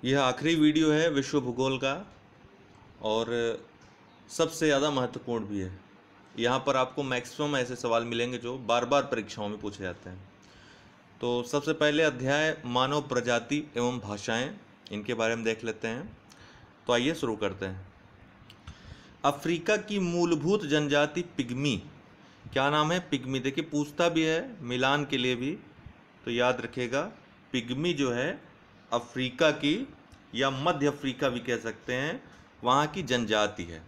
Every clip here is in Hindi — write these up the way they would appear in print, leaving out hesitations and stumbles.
यह आखिरी वीडियो है विश्व भूगोल का और सबसे ज़्यादा महत्वपूर्ण भी है। यहाँ पर आपको मैक्सिमम ऐसे सवाल मिलेंगे जो बार बार परीक्षाओं में पूछे जाते हैं। तो सबसे पहले अध्याय मानव प्रजाति एवं भाषाएं, इनके बारे में देख लेते हैं। तो आइए शुरू करते हैं। अफ्रीका की मूलभूत जनजाति पिग्मी। क्या नाम है? पिग्मी। देखिए पूछता भी है मिलान के लिए भी, तो याद रखिएगा पिग्मी जो है अफ्रीका की या मध्य अफ्रीका भी कह सकते हैं, वहाँ की जनजाति है।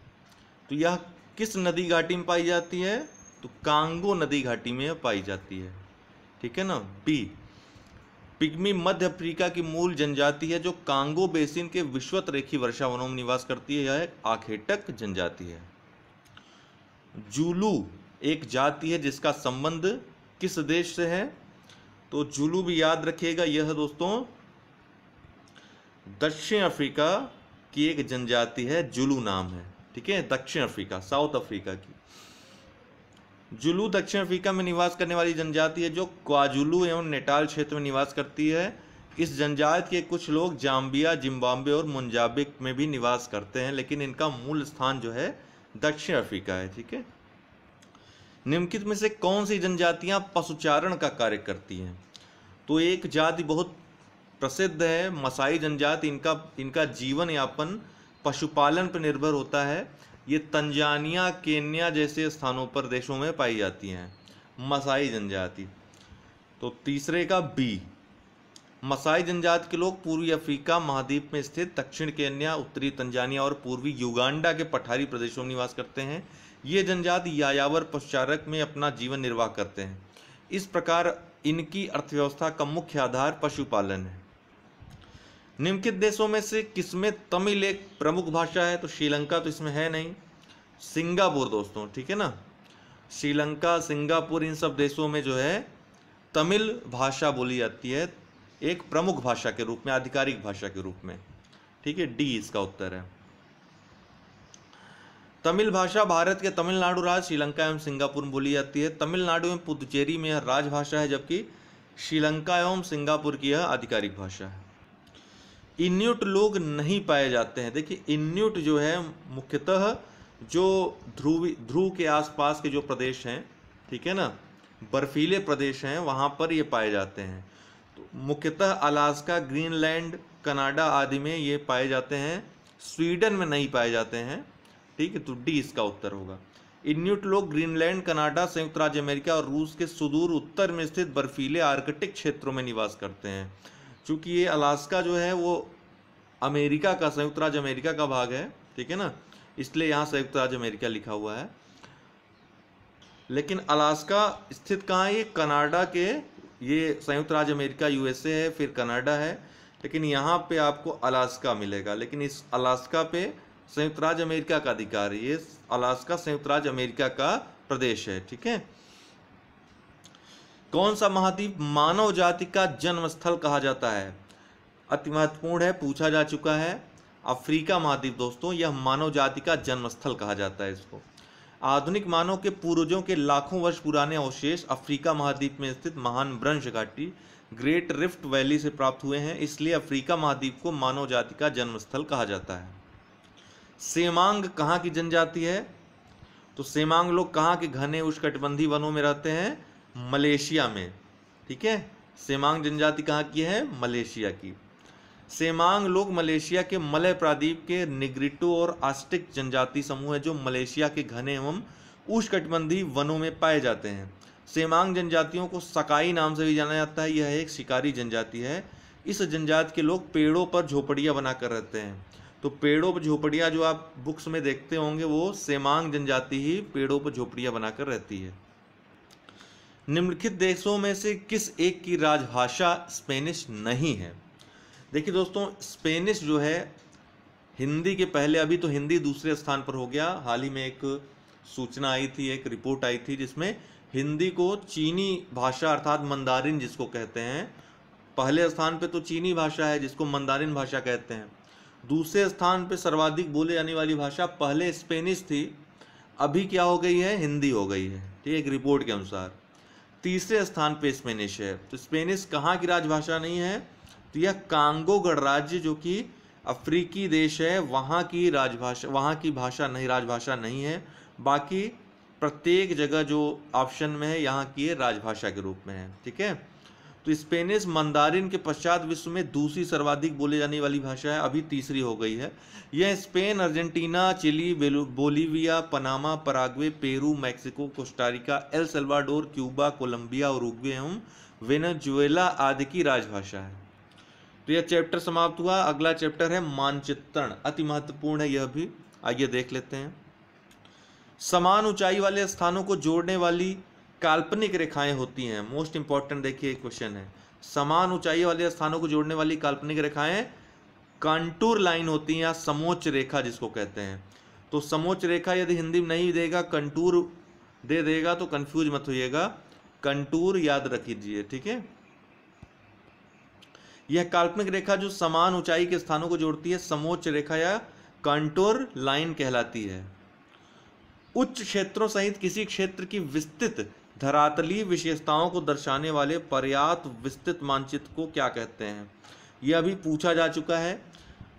तो यह किस नदी घाटी में पाई जाती है? तो कांगो नदी घाटी में पाई जाती है। ठीक है ना। बी, पिग्मी मध्य अफ्रीका की मूल जनजाति है जो कांगो बेसिन के विषुवत रेखीय वर्षा वनों में निवास करती है। यह एक आखेटक जनजाति है। जूलू एक जाति है जिसका संबंध किस देश से है? तो जूलू भी याद रखिएगा, यह दोस्तों दक्षिण अफ्रीका की एक जनजाति है। जुलू नाम है। ठीक है, दक्षिण अफ्रीका, साउथ अफ्रीका की जुलू दक्षिण अफ्रीका में निवास करने वाली जनजाति है जो क्वाजुलू एवं नेटाल क्षेत्र में निवास करती है। इस जनजाति के कुछ लोग जाम्बिया, जिम्बाब्वे और मोजाम्बिक में भी निवास करते हैं, लेकिन इनका मूल स्थान जो है दक्षिण अफ्रीका है। ठीक है। निम्नलिखित में से कौन सी जनजातियां पशुचारण का कार्य करती हैं? तो एक जाति बहुत प्रसिद्ध है, मसाई जनजाति। इनका जीवन यापन पशुपालन पर निर्भर होता है। ये तंजानिया, केन्या जैसे स्थानों पर, देशों में पाई जाती हैं, मसाई जनजाति। तो तीसरे का बी, मसाई जनजाति के लोग पूर्वी अफ्रीका महाद्वीप में स्थित दक्षिण केन्या, उत्तरी तंजानिया और पूर्वी युगांडा के पठारी प्रदेशों में निवास करते हैं। ये जनजाति यायावर पशुचारक में अपना जीवन निर्वाह करते हैं। इस प्रकार इनकी अर्थव्यवस्था का मुख्य आधार पशुपालन है। निम्नलिखित देशों में से किसमें तमिल एक प्रमुख भाषा है? तो श्रीलंका तो इसमें है नहीं। सिंगापुर दोस्तों, ठीक है ना, श्रीलंका, सिंगापुर, इन सब देशों में जो है तमिल भाषा बोली जाती है एक प्रमुख भाषा के रूप में, आधिकारिक भाषा के रूप में। ठीक है, डी इसका उत्तर है। तमिल भाषा भारत के तमिलनाडु राज्य, श्रीलंका एवं सिंगापुर में बोली जाती है। तमिलनाडु एवं पुदुचेरी में यह राजभाषा है, जबकि श्रीलंका एवं सिंगापुर की यह आधिकारिक भाषा है। इन्यूट लोग नहीं पाए जाते हैं। देखिए इन्यूट जो है मुख्यतः जो ध्रुव के आसपास के जो प्रदेश हैं, ठीक है ना, बर्फीले प्रदेश हैं, वहाँ पर ये पाए जाते हैं। तो मुख्यतः अलास्का, ग्रीनलैंड, कनाडा आदि में ये पाए जाते हैं। स्वीडन में नहीं पाए जाते हैं। ठीक है, तो डी इसका उत्तर होगा। इन्यूट लोग ग्रीनलैंड, कनाडा, संयुक्त राज्य अमेरिका और रूस के सुदूर उत्तर में स्थित बर्फीले आर्कटिक क्षेत्रों में निवास करते हैं। चूँकि ये अलास्का जो है वो अमेरिका का, संयुक्त राज्य अमेरिका का भाग है, ठीक है ना, इसलिए यहाँ संयुक्त राज्य अमेरिका लिखा हुआ है। लेकिन अलास्का स्थित कहाँ है? ये कनाडा के, ये संयुक्त राज्य अमेरिका यूएसए है, फिर कनाडा है, लेकिन यहाँ पे आपको अलास्का मिलेगा। लेकिन इस अलास्का पे संयुक्त राज्य अमेरिका का अधिकार है। ये अलास्का संयुक्त राज्य अमेरिका का प्रदेश है। ठीक है। कौन सा महाद्वीप मानव जाति का जन्म स्थल कहा जाता है? अति महत्वपूर्ण है, पूछा जा चुका है। अफ्रीका महाद्वीप दोस्तों, यह मानव जाति का जन्म स्थल कहा जाता है इसको। आधुनिक मानव के पूर्वजों के लाखों वर्ष पुराने अवशेष अफ्रीका महाद्वीप में स्थित महान ब्रंश घाटी ग्रेट रिफ्ट वैली से प्राप्त हुए हैं, इसलिए अफ्रीका महाद्वीप को मानव जाति का जन्म स्थल कहा जाता है। सेमांग कहाँ की जनजाति है? तो सेमांग लोग कहाँ के घने उष्णकटिबंधीय वनों में रहते हैं? मलेशिया में। ठीक है, सेमांग जनजाति कहाँ की है? मलेशिया की। सेमांग लोग मलेशिया के मलय प्राद्वीप के निग्रिटो और आस्टिक जनजाति समूह है जो मलेशिया के घने एवं उष्णकटिबंधीय वनों में पाए जाते हैं। सेमांग जनजातियों को सकाई नाम से भी जाना जाता है। यह एक शिकारी जनजाति है। इस जनजाति के लोग पेड़ों पर झोपड़ियाँ बनाकर रहते हैं। तो पेड़ों पर झोपड़ियाँ जो आप बुक्स में देखते होंगे, वो सेमांग जनजाति ही पेड़ों पर झोपड़ियाँ बनाकर रहती है। निम्नलिखित देशों में से किस एक की राजभाषा स्पेनिश नहीं है? देखिए दोस्तों, स्पेनिश जो है हिंदी के पहले, अभी तो हिंदी दूसरे स्थान पर हो गया। हाल ही में एक सूचना आई थी, एक रिपोर्ट आई थी जिसमें हिंदी को चीनी भाषा अर्थात मंदारिन जिसको कहते हैं, पहले स्थान पे तो चीनी भाषा है जिसको मंदारिन भाषा कहते हैं। दूसरे स्थान पे सर्वाधिक बोले जाने वाली भाषा पहले स्पेनिश थी, अभी क्या हो गई है? हिंदी हो गई है। ठीक है, एक रिपोर्ट के अनुसार। तीसरे स्थान पे स्पेनिश है। तो स्पेनिश कहाँ की राजभाषा नहीं है? तो यह कांगो गणराज्य जो कि अफ्रीकी देश है, वहाँ की राजभाषा, वहाँ की भाषा नहीं, राजभाषा नहीं है। बाकी प्रत्येक जगह जो ऑप्शन में है यहाँ की ये राजभाषा के रूप में है। ठीक है, तो स्पेनिश मंदारिन के पश्चात विश्व में दूसरी सर्वाधिक बोले जाने वाली भाषा है, अभी तीसरी हो गई है। यह Spain, Argentina, Chile, Bolivia, Panama, Paraguay, Peru, Mexico, Costa Rica, El Salvador, Cuba, Colombia, Uruguay एवं वेनेजुएला आदि की राजभाषा है। तो यह चैप्टर समाप्त हुआ। अगला चैप्टर है मानचित्रण, अति महत्वपूर्ण है यह भी, आइए देख लेते हैं। समान ऊंचाई वाले स्थानों को जोड़ने वाली काल्पनिक रेखाएं होती हैं। मोस्ट इंपॉर्टेंट देखिए क्वेश्चन है, समान ऊंचाई वाले स्थानों को जोड़ने वाली काल्पनिक रेखाएं कंटूर लाइन होती हैं या समोच्च रेखा जिसको कहते हैं। तो समोच्च रेखा यदि हिंदी में नहीं देगा, कंटूर दे देगा तो कंफ्यूज मत होइएगा, कंटूर याद रखिए। ठीक है, यह काल्पनिक रेखा जो समान ऊंचाई के स्थानों को जोड़ती है समोच्च रेखा या कंटूर लाइन कहलाती है। उच्च क्षेत्रों सहित किसी क्षेत्र की विस्तृत धरातलीय विशेषताओं को दर्शाने वाले पर्याप्त विस्तृत मानचित्र को क्या कहते हैं? यह भी पूछा जा चुका है।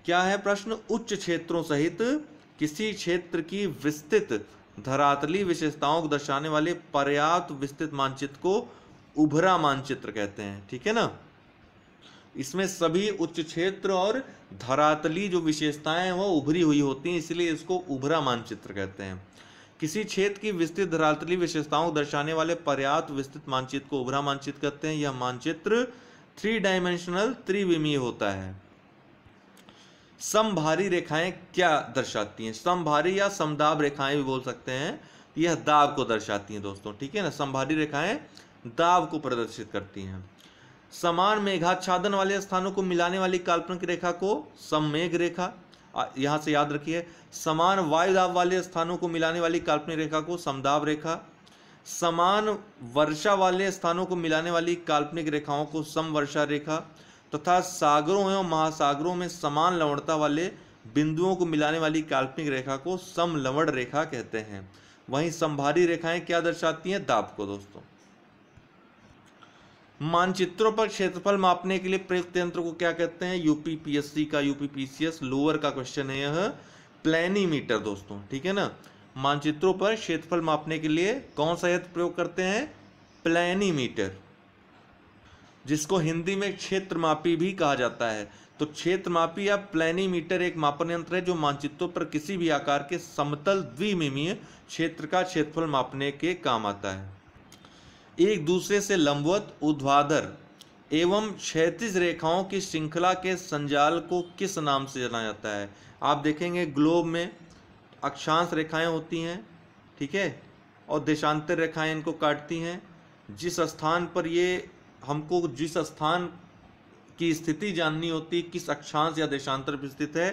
क्या है प्रश्न? उच्च क्षेत्रों सहित किसी क्षेत्र की विस्तृत धरातलीय विशेषताओं को दर्शाने वाले पर्याप्त विस्तृत मानचित्र को उभरा मानचित्र कहते हैं। ठीक है ना, इसमें सभी उच्च क्षेत्र और धरातलीय जो विशेषताएं हैं वो उभरी हुई होती हैं, इसलिए इसको उभरा मानचित्र कहते हैं। किसी क्षेत्र की विस्तृत धरातलीय विशेषताओं को दर्शाने वाले पर्याप्त विस्तृत मानचित्र को उभरा मानचित्र कहते हैं। यह मानचित्र 3 डायमेंशनल त्रिविमीय होता है। समभारी रेखाएं क्या दर्शाती हैं? समभारी या समदाब रेखाएं भी बोल सकते हैं, यह दाब को दर्शाती हैं दोस्तों। ठीक है ना, समभारी रेखाएं दाब को प्रदर्शित करती हैं। समान मेघाच्छादन वाले स्थानों को मिलाने वाली काल्पनिक रेखा को सममेघ रेखा, यहां से याद रखिए। समान वायुदाब वाले स्थानों को मिलाने वाली काल्पनिक रेखा को समदाब रेखा। समान वर्षा वाले स्थानों को मिलाने वाली काल्पनिक रेखाओं को समवर्षा रेखा तथा सागरों एवं महासागरों में समान लवणता वाले बिंदुओं को मिलाने वाली काल्पनिक रेखा को समलवण रेखा कहते हैं। वहीं समभारी रेखाएं क्या दर्शाती हैं? दाब को दोस्तों। मानचित्रों पर क्षेत्रफल मापने के लिए प्रयुक्त यंत्र को क्या कहते हैं? यूपीपीएससी का, यूपीपीसीएस लोअर का क्वेश्चन है यह, प्लेनीमीटर दोस्तों। ठीक है ना, मानचित्रों पर क्षेत्रफल मापने के लिए कौन सा यंत्र प्रयोग करते हैं? प्लेनीमीटर, जिसको हिंदी में क्षेत्रमापी भी कहा जाता है। तो क्षेत्रमापी या प्लेनीमीटर एक मापन यंत्र है जो मानचित्रों पर किसी भी आकार के समतल द्विमिमीय क्षेत्र का क्षेत्रफल मापने के काम आता है। एक दूसरे से लंबवत, ऊर्ध्वाधर एवं क्षैतिज रेखाओं की श्रृंखला के संजाल को किस नाम से जाना जाता है? आप देखेंगे ग्लोब में अक्षांश रेखाएं होती हैं, ठीक है, और देशांतर रेखाएं इनको काटती हैं। जिस स्थान पर ये, हमको जिस स्थान की स्थिति जाननी होती है, किस अक्षांश या देशांतर पर स्थित है,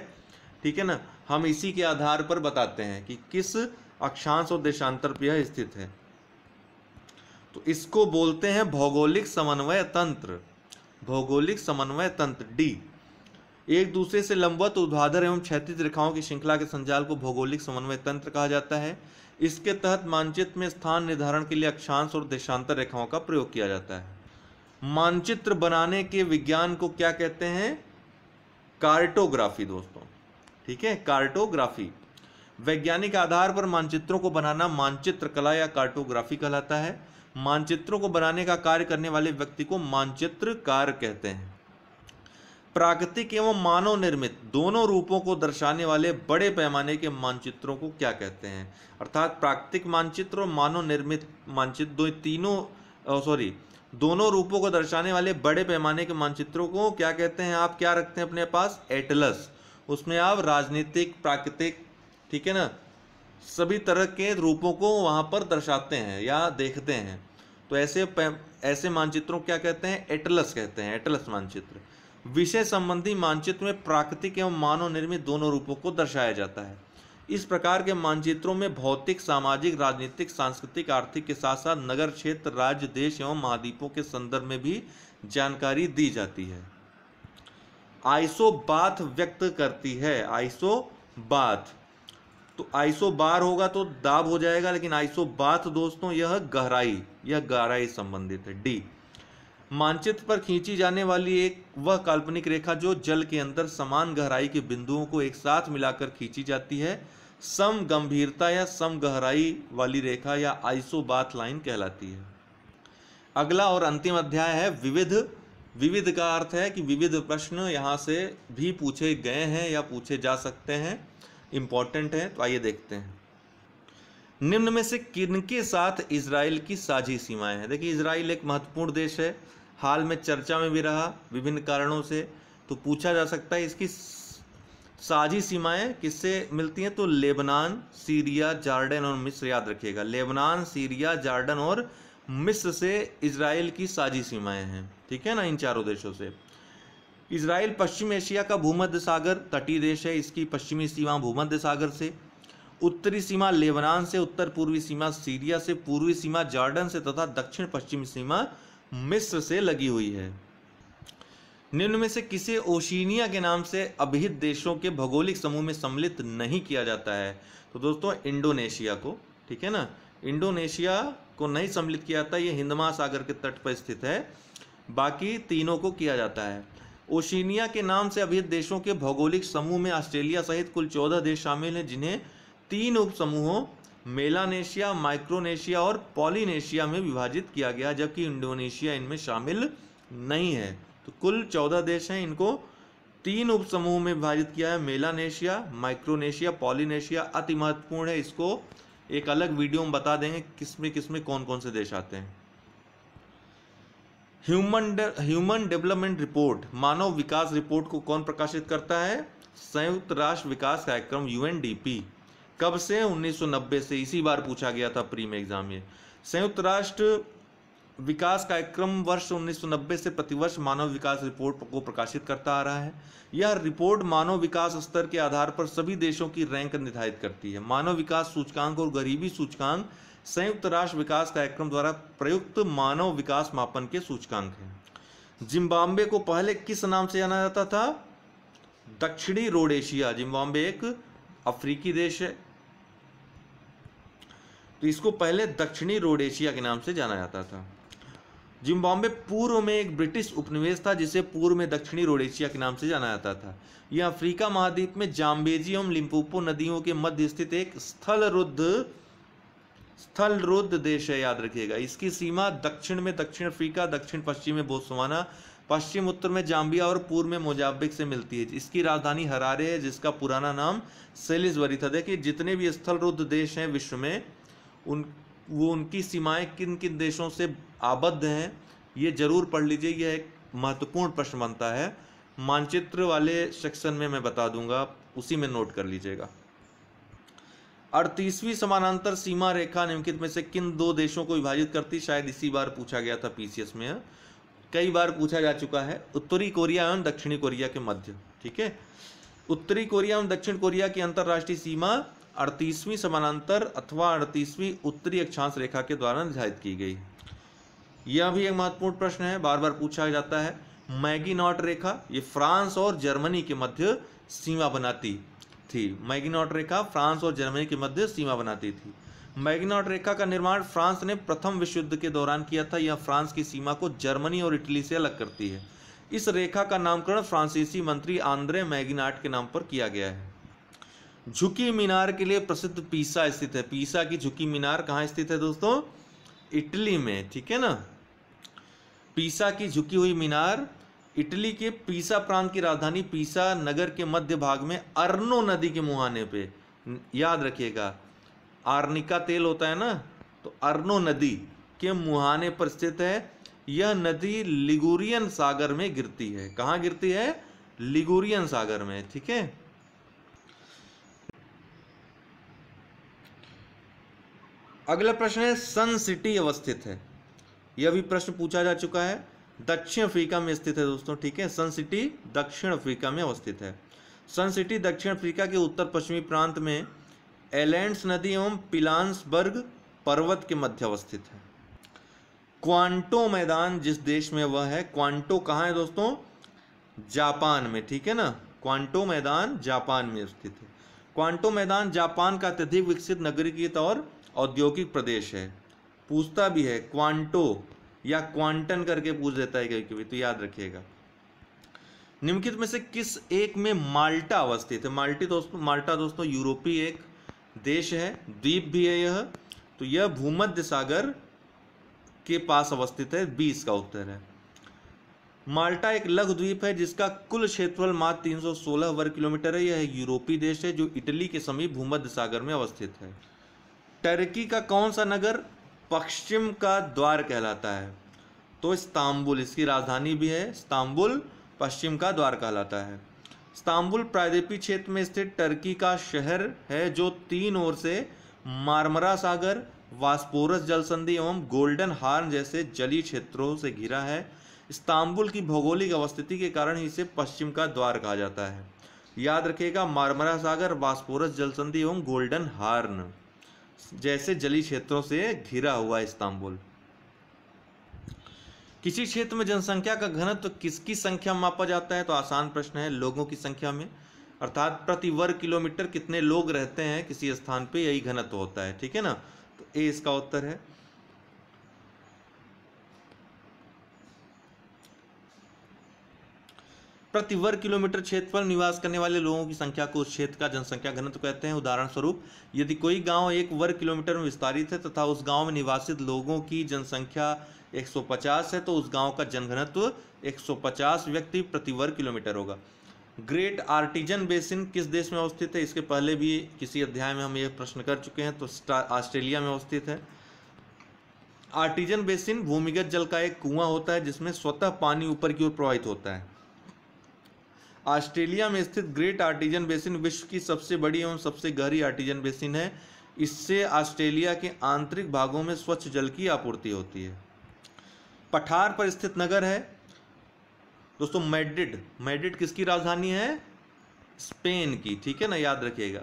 ठीक है ना, हम इसी के आधार पर बताते हैं कि किस अक्षांश और देशांतर पर यह स्थित है। तो इसको बोलते हैं भौगोलिक समन्वय तंत्र, भौगोलिक समन्वय तंत्र डी। एक दूसरे से लंबवत, ऊर्ध्वाधर एवं क्षैतिज रेखाओं की श्रृंखला के संजाल को भौगोलिक समन्वय तंत्र कहा जाता है। इसके तहत मानचित्र में स्थान निर्धारण के लिए अक्षांश और देशांतर रेखाओं का प्रयोग किया जाता है। मानचित्र बनाने के विज्ञान को क्या कहते हैं? कार्टोग्राफी दोस्तों। ठीक है, कार्टोग्राफी। वैज्ञानिक आधार पर मानचित्रों को बनाना मानचित्र कला या कार्टोग्राफी कहलाता है। मानचित्रों को बनाने का कार्य करने वाले व्यक्ति को मानचित्रकार कहते हैं। प्राकृतिक एवं मानव निर्मित दोनों रूपों को दर्शाने वाले बड़े पैमाने के मानचित्रों को क्या कहते हैं? अर्थात प्राकृतिक मानचित्र और मानव निर्मित मानचित्र, दोनों रूपों को दर्शाने वाले बड़े पैमाने के मानचित्रों को क्या कहते हैं? आप क्या रखते हैं अपने पास? एटलस। उसमें आप राजनीतिक, प्राकृतिक, ठीक है ना, सभी तरह के रूपों को वहां पर दर्शाते हैं या देखते हैं। तो ऐसे मानचित्रों को क्या कहते हैं? एटलस कहते हैं, एटलस मानचित्र। विषय संबंधी मानचित्र में प्राकृतिक एवं मानव निर्मित दोनों रूपों को दर्शाया जाता है। इस प्रकार के मानचित्रों में भौतिक, सामाजिक, राजनीतिक, सांस्कृतिक, आर्थिक के साथ साथ नगर, क्षेत्र, राज्य, देश एवं महाद्वीपों के संदर्भ में भी जानकारी दी जाती है। आइसोबाथ व्यक्त करती है, आइसोबाथ। तो आइसोबार होगा तो दाब हो जाएगा, लेकिन आइसोबाथ दोस्तों यह गहराई संबंधित है, डी। मानचित्र पर खींची जाने वाली एक वह काल्पनिक रेखा जो जल के अंदर समान गहराई के बिंदुओं को एक साथ मिलाकर खींची जाती है सम गंभीरता या सम गहराई वाली रेखा या आइसोबाथ लाइन कहलाती है। अगला और अंतिम अध्याय है विविध। विविध का अर्थ है कि विविध प्रश्न यहाँ से भी पूछे गए हैं या पूछे जा सकते हैं, इंपॉर्टेंट है। तो आइए देखते हैं। निम्न में से किनके साथ इजराइल की साझी सीमाएं हैं। देखिए, इजराइल एक महत्वपूर्ण देश है, हाल में चर्चा में भी रहा विभिन्न कारणों से। तो पूछा जा सकता है इसकी साझी सीमाएं किससे मिलती हैं। तो लेबनान, सीरिया, जॉर्डन और मिस्र, याद रखिएगा, लेबनान, सीरिया, जॉर्डन और मिस्र से इजराइल की साझी सीमाएं हैं, ठीक है ना, इन चारों देशों से। इजराइल पश्चिम एशिया का भूमध्य सागर तटीय देश है। इसकी पश्चिमी सीमा भूमध्य सागर से, उत्तरी सीमा लेबनान से, उत्तर पूर्वी सीमा सीरिया से, पूर्वी सीमा जॉर्डन से तथा दक्षिण पश्चिमी सीमा मिस्र से लगी हुई है। निम्न में से किसे ओशिनिया के नाम से अभिहित देशों के भौगोलिक समूह में सम्मिलित नहीं किया जाता है। तो दोस्तों, इंडोनेशिया को, ठीक है ना, इंडोनेशिया को नहीं सम्मिलित किया जाता, ये हिंद महासागर के तट पर स्थित है। बाकी तीनों को किया जाता है। ओशिनिया के नाम से अभिहित देशों के भौगोलिक समूह में ऑस्ट्रेलिया सहित कुल 14 देश शामिल हैं, जिन्हें 3 उपसमूहों मेलानेशिया, माइक्रोनेशिया और पॉलिनेशिया में विभाजित किया गया, जबकि इंडोनेशिया इनमें शामिल नहीं है। तो कुल 14 देश हैं, इनको 3 उपसमूह में विभाजित किया है, मेलानेशिया, माइक्रोनेशिया, पॉलिनेशिया। अति महत्वपूर्ण है, इसको एक अलग वीडियो में बता देंगे किसमें कौन कौन से देश आते हैं। ह्यूमन डेवलपमेंट रिपोर्ट, मानव विकास रिपोर्ट को कौन प्रकाशित करता है। संयुक्त राष्ट्र विकास कार्यक्रम यूएनडीपी। कब से? 1990 से। इसी बार पूछा गया था प्री में एग्जाम में। संयुक्त राष्ट्र विकास कार्यक्रम वर्ष 1990 से प्रतिवर्ष मानव विकास रिपोर्ट को प्रकाशित करता आ रहा है। यह रिपोर्ट मानव विकास स्तर के आधार पर सभी देशों की रैंक निर्धारित करती है। मानव विकास सूचकांक और गरीबी सूचकांक संयुक्त राष्ट्र विकास कार्यक्रम द्वारा प्रयुक्त मानव विकास मापन के सूचकांक हैं। जिम्बाब्वे को पहले किस नाम से जाना जाता था? दक्षिणी रोडेशिया। जिम्बाब्वे एक अफ्रीकी देश है, तो इसको पहले दक्षिणी रोडेशिया के नाम से जाना जाता था। जिम्बाब्वे पूर्व में एक ब्रिटिश उपनिवेश था, जिसे पूर्व में दक्षिणी रोडेशिया के नाम से जाना जाता था। यह अफ्रीका महाद्वीप में जाम्बेजी एवं लिम्पोपो नदियों के मध्य स्थित एक स्थलरुद्ध देश है, याद रखिएगा। इसकी सीमा दक्षिण में दक्षिण अफ्रीका, दक्षिण पश्चिम में बोत्सवाना, पश्चिम उत्तर में जाम्बिया और पूर्व में मोजाम्बिक से मिलती है। इसकी राजधानी हरारे है, जिसका पुराना नाम सेलिसबरी था। देखिए, जितने भी स्थलरुद्ध देश हैं विश्व में, उनकी सीमाएं किन किन देशों से आबद्ध हैं, ये जरूर पढ़ लीजिए। यह एक महत्वपूर्ण प्रश्न बनता है। मानचित्र वाले सेक्शन में मैं बता दूंगा, उसी में नोट कर लीजिएगा। 38वीं समानांतर सीमा रेखा निम्नलिखित में से किन 2 देशों को विभाजित करती? शायद इसी बार पूछा गया था पीसीएस में, कई बार पूछा जा चुका है। उत्तरी कोरिया एवं दक्षिणी कोरिया के मध्य, ठीक है। उत्तरी कोरिया एवं दक्षिण कोरिया की अंतरराष्ट्रीय सीमा 38वीं समानांतर अथवा 38वीं उत्तरी अक्षांश रेखा के द्वारा निर्धारित की गई। यह भी एक महत्वपूर्ण प्रश्न है, बार बार पूछा जाता है। मैगिनॉट रेखा, ये फ्रांस और जर्मनी के मध्य सीमा बनाती थी। मैगिनॉट रेखा फ्रांस और जर्मनी के मध्य सीमा बनाती थी। मैगिनॉट रेखा का निर्माण फ्रांस ने प्रथम विश्व युद्ध के दौरान किया था। यह फ्रांस की सीमा को जर्मनी और इटली से अलग करती है। इस रेखा का नामकरण फ्रांसीसी मंत्री आंद्रे मैगिनाट के नाम पर किया गया है। झुकी मीनार के लिए प्रसिद्ध पीसा स्थित है। पीसा की झुकी मीनार कहाँ स्थित है दोस्तों? इटली में, ठीक है ना। पीसा की झुकी हुई मीनार इटली के पीसा प्रांत की राजधानी पीसा नगर के मध्य भाग में अर्नो नदी के मुहाने पे, याद रखिएगा, आर्निका तेल होता है ना, तो अर्नो नदी के मुहाने पर स्थित है। यह नदी लिगुरियन सागर में गिरती है। कहाँ गिरती है? लिगुरियन सागर में, ठीक है। अगला प्रश्न है, सन सिटी अवस्थित है। यह भी प्रश्न पूछा जा चुका है। दक्षिण अफ्रीका में स्थित है दोस्तों, ठीक है। सन सिटी दक्षिण अफ्रीका में अवस्थित है। सन सिटी दक्षिण अफ्रीका के उत्तर पश्चिमी प्रांत में एलेंड्स नदी एवं पिलान्सबर्ग पर्वत के मध्य अवस्थित है। क्वांटो मैदान जिस देश में वह है, क्वांटो कहाँ है दोस्तों? जापान में, ठीक है ना। क्वांटो मैदान जापान में स्थित है। क्वांटो मैदान जापान का अत्यधिक विकसित नगरीकृत और औद्योगिक प्रदेश है। पूछता भी है, क्वांटो या क्वांटन करके पूछ देता है कभी कभी, तो याद रखिएगा। निम्नलिखित में से किस एक में माल्टा अवस्थित है? माल्टा दोस्तों यूरोपीय एक देश है, द्वीप भी है यह। तो यह भूमध्य सागर के पास अवस्थित है, 20 का उत्तर है। माल्टा एक लघु द्वीप है जिसका कुल क्षेत्रफल मात्र 316 वर्ग किलोमीटर है। यह एक यूरोपीय देश है जो इटली के समीप भूमध्य सागर में अवस्थित है। टर्की का कौन सा नगर पश्चिम का द्वार कहलाता है? तो इस्तांबुल, इसकी राजधानी भी है इस्तांबुल, पश्चिम का द्वार कहलाता है। इस्तांबुल प्रायद्वीपीय क्षेत्र में स्थित टर्की का शहर है जो 3 ओर से मार्मरा सागर, वास्पोरस जलसंधि एवं गोल्डन हॉर्न जैसे जलीय क्षेत्रों से घिरा है। इस्तांबुल की भौगोलिक अवस्थिति के कारण इसे पश्चिम का द्वार कहा जाता है। याद रखिएगा, मार्मरा सागर, वास्पोरस जलसंधि एवं गोल्डन हॉर्न जैसे जलीय क्षेत्रों से घिरा हुआ इस्तांबुल। किसी क्षेत्र में जनसंख्या का घनत्व किसकी संख्या में मापा जाता है? तो आसान प्रश्न है, लोगों की संख्या में, अर्थात प्रति वर्ग किलोमीटर कितने लोग रहते हैं किसी स्थान पे, यही घनत्व होता है। ठीक है ना, तो ए इसका उत्तर है। प्रति वर्ग किलोमीटर क्षेत्र पर निवास करने वाले लोगों की संख्या को उस क्षेत्र का जनसंख्या घनत्व कहते हैं। उदाहरण स्वरूप, यदि कोई गांव 1 वर्ग किलोमीटर में विस्तारित है तथा उस गांव में निवासित लोगों की जनसंख्या 150 है तो उस गांव का जनघनत्व 150 व्यक्ति प्रति वर्ग किलोमीटर होगा। ग्रेट आर्टिजन बेसिन किस देश में अवस्थित है? इसके पहले भी किसी अध्याय में हम ये प्रश्न कर चुके हैं, तो ऑस्ट्रेलिया में अवस्थित है। आर्टिजन बेसिन भूमिगत जल का एक कुआं होता है जिसमें स्वतः पानी ऊपर की ओर प्रवाहित होता है। ऑस्ट्रेलिया में स्थित ग्रेट आर्टिजन बेसिन विश्व की सबसे बड़ी एवं सबसे गहरी आर्टिजन बेसिन है। इससे ऑस्ट्रेलिया के आंतरिक भागों में स्वच्छ जल की आपूर्ति होती है। पठार पर स्थित नगर है दोस्तों मैड्रिड। मैड्रिड किसकी राजधानी है? स्पेन की। ठीक है ना, याद रखिएगा।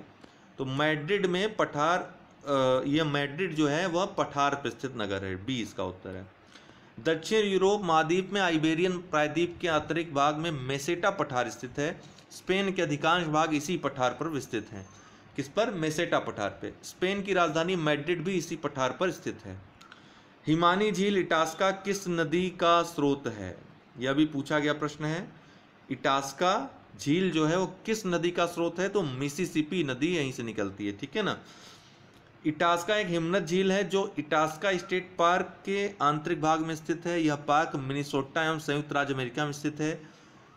तो मैड्रिड में यह मैड्रिड जो है वह पठार पर स्थित नगर है, 20 का उत्तर है। दक्षिण यूरोप महाद्वीप में आइबेरियन प्रायद्वीप के आंतरिक भाग में मेसेटा पठार स्थित है। स्पेन के अधिकांश भाग इसी पठार पर विस्तृत हैं। किस पर? मेसेटा पठार पे। स्पेन की राजधानी मैड्रिड भी इसी पठार पर स्थित है। हिमानी झील इटास्का किस नदी का स्रोत है? यह भी पूछा गया प्रश्न है। इटास्का झील जो है वो किस नदी का स्रोत है? तो मिसिसिपी नदी यहीं से निकलती है। ठीक है ना। इटास्का एक हिमनद झील है जो इटास्का स्टेट पार्क के आंतरिक भाग में स्थित है। यह पार्क मिनेसोटा एवं संयुक्त राज्य अमेरिका में स्थित है।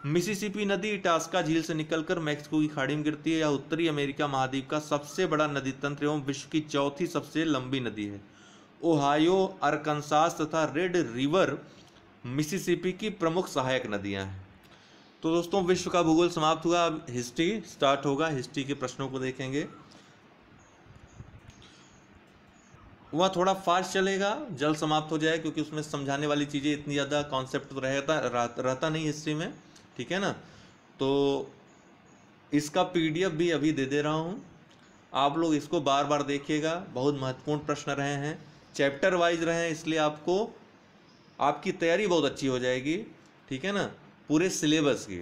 मिसिसिपी नदी इटास्का झील से निकलकर मैक्सिको की खाड़ी में गिरती है। यह उत्तरी अमेरिका महाद्वीप का सबसे बड़ा नदी तंत्र एवं विश्व की 4थी सबसे लंबी नदी है। ओहायो, अरकानसास तथा रेड रिवर मिसिसिपी की प्रमुख सहायक नदियां हैं। तो दोस्तों विश्व का भूगोल समाप्त हुआ। अब हिस्ट्री स्टार्ट होगा। हिस्ट्री के प्रश्नों को देखेंगे। वह थोड़ा फास्ट चलेगा, जल्द समाप्त हो जाए, क्योंकि उसमें समझाने वाली चीज़ें इतनी ज़्यादा कॉन्सेप्ट तो रहता नहीं हिस्ट्री में। ठीक है ना। तो इसका PDF भी अभी दे दे रहा हूँ, आप लोग इसको बार बार देखिएगा। बहुत महत्वपूर्ण प्रश्न रहे हैं, चैप्टर वाइज रहे हैं, इसलिए आपकी तैयारी बहुत अच्छी हो जाएगी। ठीक है ना, पूरे सिलेबस की।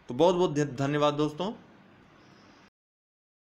तो बहुत बहुत धन्यवाद दोस्तों।